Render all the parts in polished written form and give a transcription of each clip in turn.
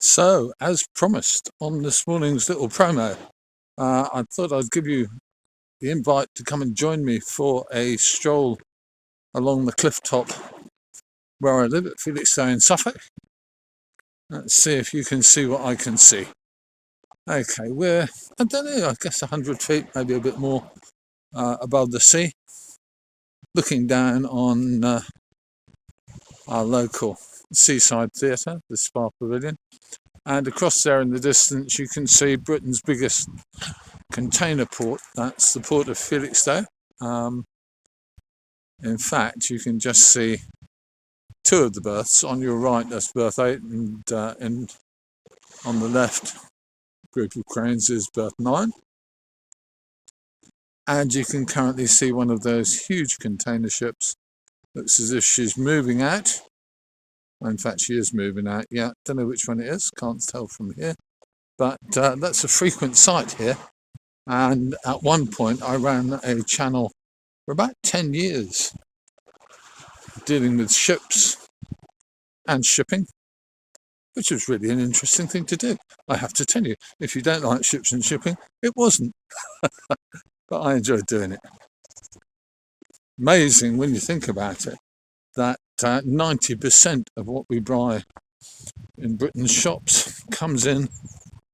So, as promised on this morning's little promo, I thought I'd give you the invite to come and join me for a stroll along the cliff top where I live at Felixstowe in Suffolk. Let's see if you can see what I can see. Okay, we're, I don't know, I guess 100 feet, maybe a bit more above the sea, looking down on our local seaside theatre, the Spa Pavilion. And across there in the distance, you can see Britain's biggest container port. That's the port of Felixstowe. In fact, you can just see two of the berths. On your right, that's berth 8, and on the left, group of cranes is berth 9. And you can currently see one of those huge container ships. Looks as if she's moving out. In fact, she is moving out. Yeah, don't know which one it is. Can't tell from here. But that's a frequent sight here. And at one point, I ran a channel for about 10 years dealing with ships and shipping, which was really an interesting thing to do. I have to tell you, if you don't like ships and shipping, it wasn't. But I enjoyed doing it. Amazing when you think about it, that 90% of what we buy in Britain's shops comes in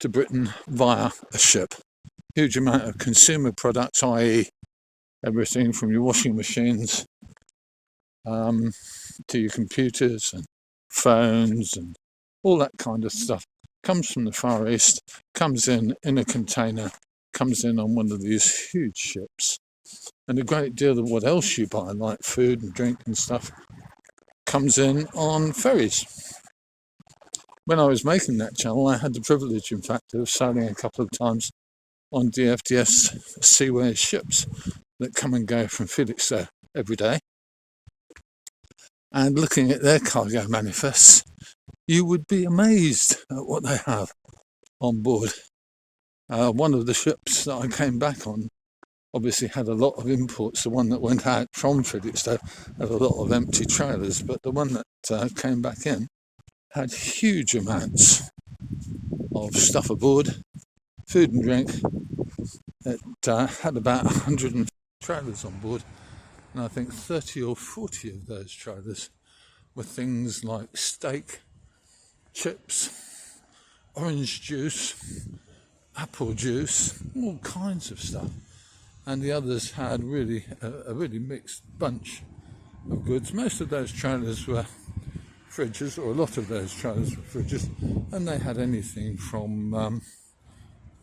to Britain via a ship. Huge amount of consumer products, i.e. everything from your washing machines to your computers and phones and all that kind of stuff, comes from the Far East, comes in a container, comes in on one of these huge ships. And a great deal of what else you buy, like food and drink and stuff, comes in on ferries. When I was making that channel, I had the privilege, in fact, of sailing a couple of times on DFDS seaways ships that come and go from Felixstowe every day. And looking at their cargo manifests, you would be amazed at what they have on board. One of the ships that I came back on obviously had a lot of imports. The one that went out from Felixstowe had a lot of empty trailers, but the one that came back in had huge amounts of stuff aboard, food and drink. It had about 100 trailers on board, and I think 30 or 40 of those trailers were things like steak, chips, orange juice, apple juice, all kinds of stuff. And the others had really a really mixed bunch of goods. Most of those trailers were fridges, or a lot of those trailers were fridges, and they had anything from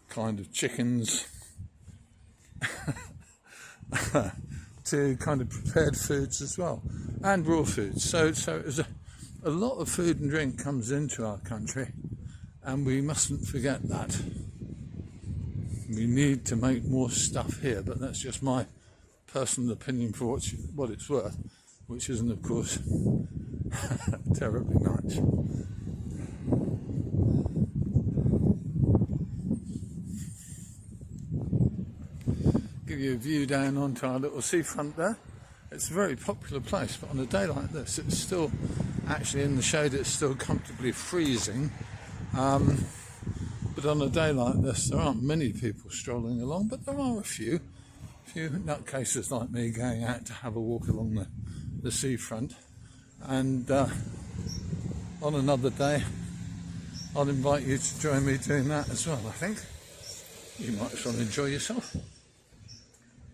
kind of chickens to kind of prepared foods as well, and raw foods. So it was a lot of food and drink comes into our country, and we mustn't forget that. We need to make more stuff here, but that's just my personal opinion for what it's worth, which isn't, of course, terribly much. Give you a view down onto our little seafront there. It's a very popular place, but on a day like this, it's still, actually in the shade, it's still comfortably freezing. But on a day like this, there aren't many people strolling along, but there are a few nutcases like me going out to have a walk along the seafront. And on another day, I'll invite you to join me doing that as well, I think. You might as well enjoy yourself.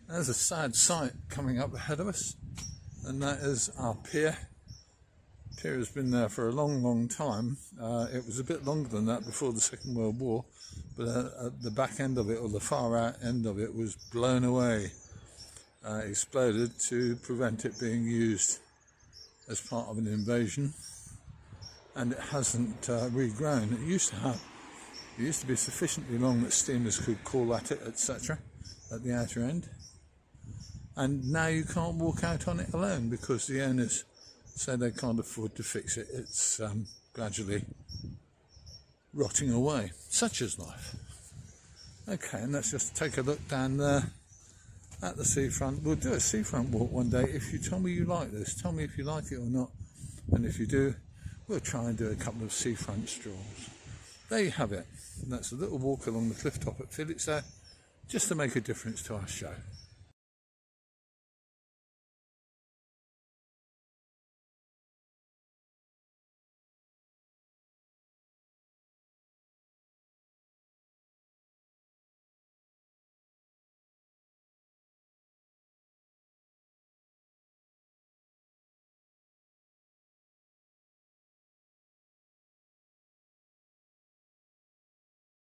There's a sad sight coming up ahead of us, and that is our pier. Pier has been there for a long, long time. It was a bit longer than that before the Second World War, but at the back end of it, or the far out end of it, was blown away, exploded to prevent it being used as part of an invasion, and it hasn't regrown. It used to be sufficiently long that steamers could call at it, etc., at the outer end, and now you can't walk out on it alone because the owners so they can't afford to fix it. It's gradually rotting away. Such is life. Okay, and let's just take a look down there at the seafront. We'll do a seafront walk one day if you tell me you like this. Tell me if you like it or not. And if you do, we'll try and do a couple of seafront strolls. there you have it. That's a little walk along the cliff top at Felixstowe, just to make a difference to our show.